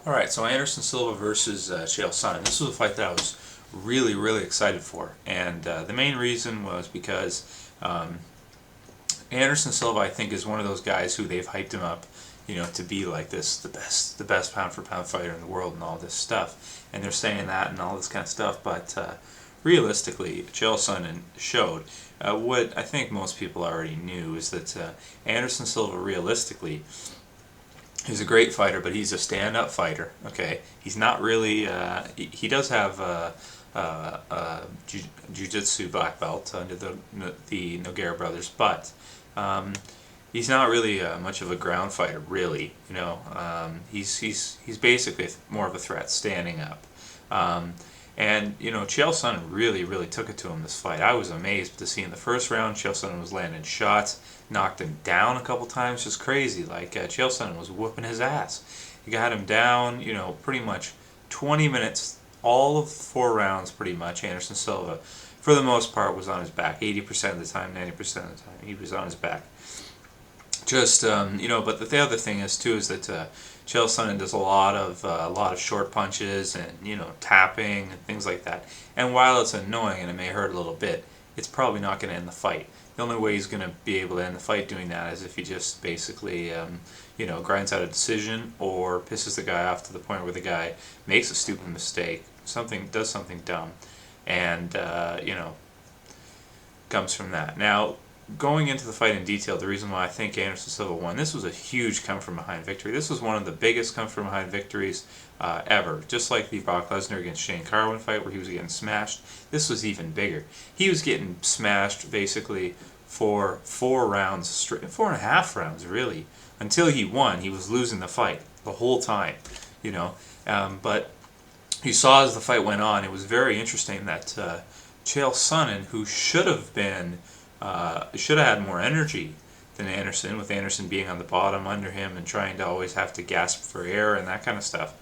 Alright, so Anderson Silva versus Chael Sonnen. This was a fight that I was really excited for. And the main reason was because Anderson Silva, I think, is one of those guys who they've hyped him up, to be like this, the best pound for pound fighter in the world and all this stuff. And they're saying that and all this kind of stuff, but realistically, Chael Sonnen showed what I think most people already knew, is that Anderson Silva, realistically, he's a great fighter, but he's a stand-up fighter. Okay, he's not really. He does have jiu-jitsu black belt under the Nogueira brothers, but he's not really much of a ground fighter, really. He's basically more of a threat standing up. And Chael Sonnen really took it to him this fight. I was amazed to see in the first round Chael Sonnen was landing shots, knocked him down a couple times, just crazy. Like Chael Sonnen was whooping his ass. He got him down, pretty much 20 minutes, all of 4 rounds, pretty much. Anderson Silva, for the most part, was on his back. 80% of the time, 90% of the time, he was on his back. Just but the other thing is too is that Chael Sonnen does a lot of short punches and tapping and things like that. And while it's annoying and it may hurt a little bit, it's probably not going to end the fight. The only way he's going to be able to end the fight doing that is if he just basically grinds out a decision or pisses the guy off to the point where the guy makes a stupid mistake, does something dumb, and comes from that. Now, going into the fight in detail, the reason why I think Anderson Silva won, this was a huge come-from-behind victory. This was one of the biggest come-from-behind victories ever. Just like the Brock Lesnar against Shane Carwin fight where he was getting smashed, this was even bigger. He was getting smashed basically for 4 rounds straight, 4.5 rounds really, until he won. He was losing the fight the whole time, but you saw as the fight went on, it was very interesting that Chael Sonnen, who should have had more energy than Anderson, with Anderson being on the bottom under him and trying to always have to gasp for air and that kind of stuff.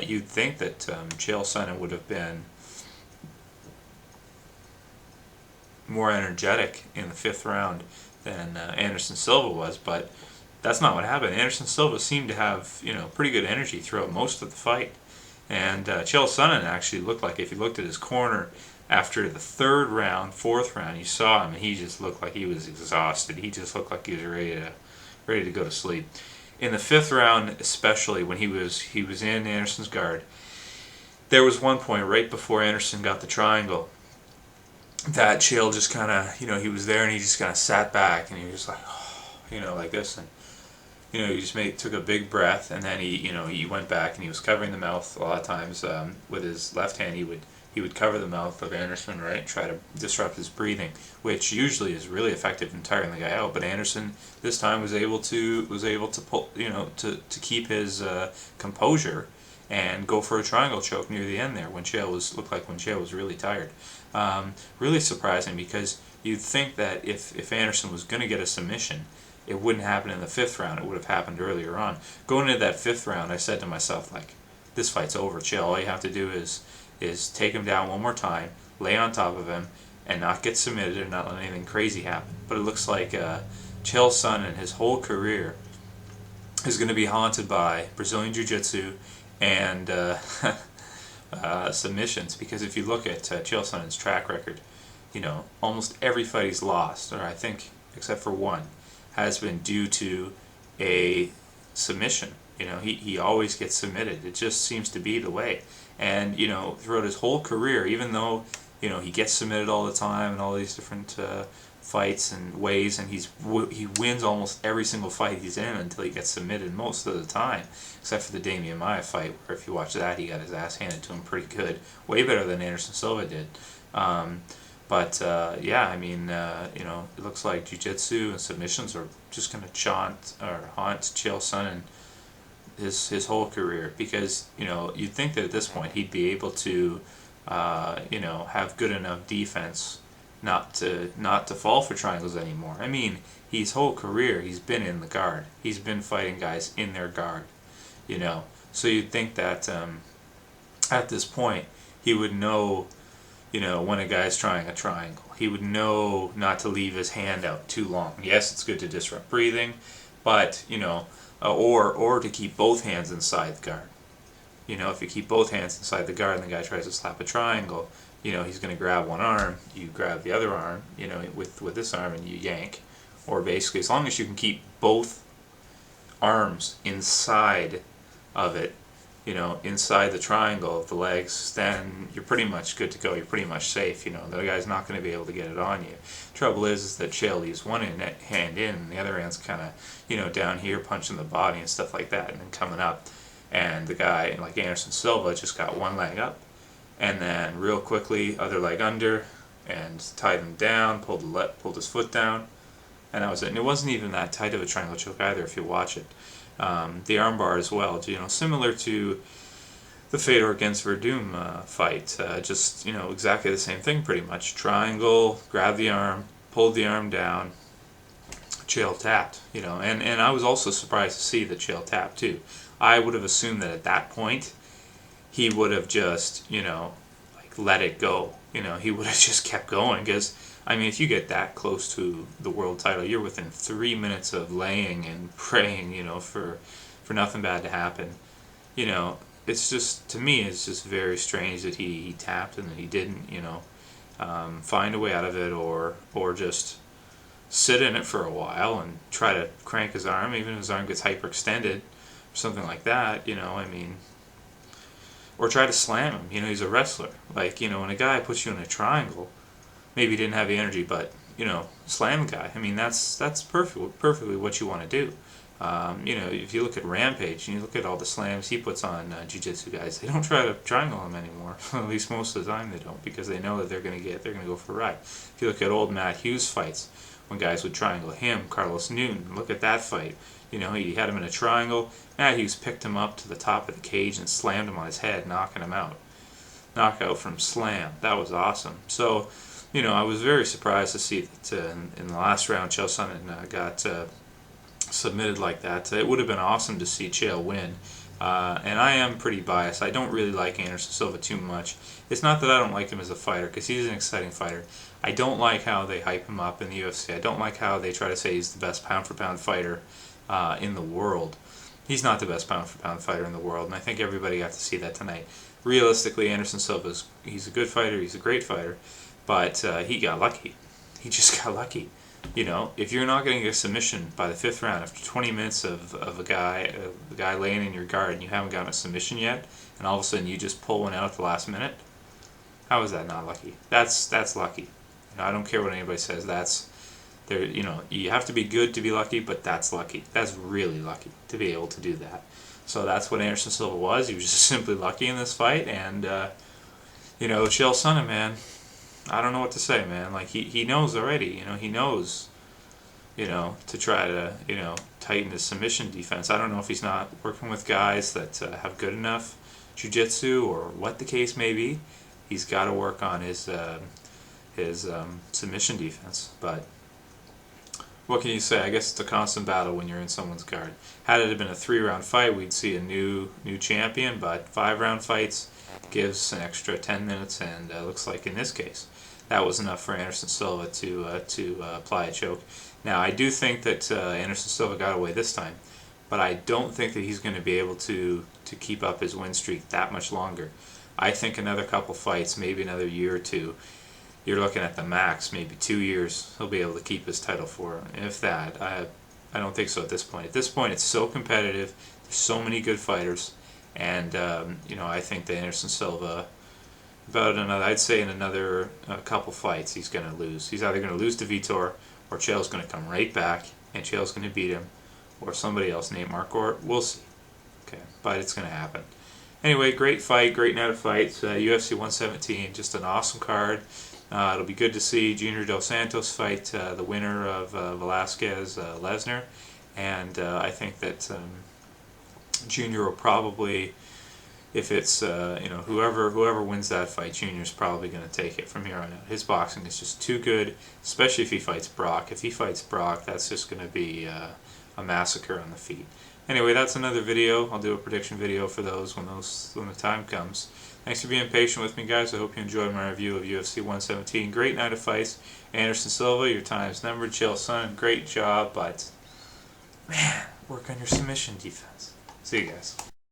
You'd think that Chael Sonnen would have been more energetic in the 5th round than Anderson Silva was, but that's not what happened. Anderson Silva seemed to have pretty good energy throughout most of the fight, and Chael Sonnen actually looked like, if you looked at his corner after the 3rd round, 4th round, you saw him and he just looked like he was exhausted. He just looked like he was ready to go to sleep. In the 5th round, especially when he was in Anderson's guard, there was one point right before Anderson got the triangle that Chael just kind of, he was there and he just kind of sat back and he was like, like this, and he just took a big breath, and then he went back and he was covering the mouth a lot of times with his left hand. He would cover the mouth of Anderson, right, try to disrupt his breathing, which usually is really effective in tiring the guy out. But Anderson this time was able to pull, to keep his composure and go for a triangle choke near the end there when Chael was really tired. Really surprising, because you'd think that if Anderson was going to get a submission, it wouldn't happen in the 5th round. It would have happened earlier on. Going into that 5th round, I said to myself, like, this fight's over, Chael. All you have to do is take him down one more time, lay on top of him, and not get submitted and not let anything crazy happen. But it looks like Chael Sonnen, his whole career, is going to be haunted by Brazilian Jiu-Jitsu and submissions. Because if you look at Chael Sonnen's track record, almost every fight he's lost, or I think except for one, has been due to a submission. He always gets submitted. It just seems to be the way. And throughout his whole career, even though he gets submitted all the time in all these different fights and ways, and he wins almost every single fight he's in until he gets submitted most of the time, except for the Damian Maia fight, where if you watch that, he got his ass handed to him pretty good, way better than Anderson Silva did. Yeah, I mean, it looks like jiu-jitsu and submissions are just going to haunt Chael Sonnen his whole career, because you'd think that at this point he'd be able to have good enough defense not to fall for triangles anymore. I mean, his whole career he's been in the guard. He's been fighting guys in their guard, so you'd think that at this point he would know when a guy's trying a triangle. He would know not to leave his hand out too long. Yes, it's good to disrupt breathing, but or to keep both hands inside the guard. if you keep both hands inside the guard and the guy tries to slap a triangle, he's going to grab one arm, you grab the other arm, with this arm, and you yank. Or basically, as long as you can keep both arms inside of it, inside the triangle of the legs, then you're pretty much good to go. You're pretty much safe. The guy's not going to be able to get it on you. Trouble is that Chael leaves one hand in, and the other hand's kind of, down here punching the body and stuff like that, and then coming up. And the guy, like Anderson Silva, just got one leg up, and then real quickly, other leg under, and tied him down, pulled his foot down, and that was it. And it wasn't even that tight of a triangle choke either, if you watch it. The armbar as well, similar to the Fedor against Verdum fight, just exactly the same thing pretty much. Triangle, grab the arm, pulled the arm down, Chael tapped, and I was also surprised to see that Chael tapped too. I would have assumed that at that point he would have just let it go. He would have just kept going, because if you get that close to the world title, you're within 3 minutes of laying and praying, for nothing bad to happen. It's just, to me, it's just very strange that he tapped and that he didn't, find a way out of it, or just sit in it for a while and try to crank his arm, even if his arm gets hyperextended, or something like that, or try to slam him. He's a wrestler. Like, when a guy puts you in a triangle, maybe he didn't have the energy, but, slam the guy. That's perfectly what you want to do. If you look at Rampage and you look at all the slams he puts on jiu-jitsu guys, they don't try to triangle him anymore. At least most of the time they don't, because they know that they're going to go for a ride. If you look at old Matt Hughes fights, when guys would triangle him, Carlos Newton, look at that fight. He had him in a triangle. Matt Hughes picked him up to the top of the cage and slammed him on his head, knocking him out. Knockout from slam. That was awesome. So, I was very surprised to see that in the last round, Chael Sonnen got submitted like that. It would have been awesome to see Chael win. And I am pretty biased. I don't really like Anderson Silva too much. It's not that I don't like him as a fighter, because he's an exciting fighter. I don't like how they hype him up in the UFC. I don't like how they try to say he's the best pound-for-pound fighter in the world. He's not the best pound-for-pound fighter in the world, and I think everybody got to see that tonight. Realistically, Anderson Silva, he's a good fighter, he's a great fighter, but he got lucky. He just got lucky. If you're not getting a submission by the 5th round after 20 minutes of the guy laying in your guard, and you haven't gotten a submission yet, and all of a sudden you just pull one out at the last minute, how is that not lucky? That's lucky. I don't care what anybody says. You have to be good to be lucky, but that's lucky. That's really lucky to be able to do that. So that's what Anderson Silva was. He was just simply lucky in this fight, and Chael Sonnen, man, I don't know what to say, man. Like, he knows already. He knows, to try to tighten his submission defense. I don't know if he's not working with guys that have good enough jiu-jitsu, or what the case may be. He's got to work on his submission defense, but what can you say? I guess it's a constant battle when you're in someone's guard. Had it been a 3-round fight, we'd see a new champion, but 5-round fights gives an extra 10 minutes, and looks like in this case that was enough for Anderson Silva to apply a choke. Now, I do think that Anderson Silva got away this time, but I don't think that he's going to be able to keep up his win streak that much longer. I think another couple fights, maybe another year or two, you're looking at the max, maybe 2 years, he'll be able to keep his title for him. If that, I don't think so at this point. At this point, it's so competitive. There's so many good fighters, and I think that Anderson Silva, I'd say in another couple fights, he's going to lose. He's either going to lose to Vitor, or Chael's going to come right back, and Chael's going to beat him, or somebody else named Marquardt. We'll see. Okay, but it's going to happen. Anyway, great fight, great night of fights. UFC 117, just an awesome card. It'll be good to see Junior Dos Santos fight the winner of Velasquez-Lesnar, and I think that Junior will probably, if it's whoever wins that fight, Junior's probably going to take it from here on out. His boxing is just too good, especially if he fights Brock. If he fights Brock, that's just going to be a massacre on the feet. Anyway, that's another video. I'll do a prediction video for those when the time comes. Thanks for being patient with me, guys. I hope you enjoyed my review of UFC 117. Great night of fights. Anderson Silva, your time's numbered. Chael Sonnen, great job, but man, work on your submission defense. See you guys.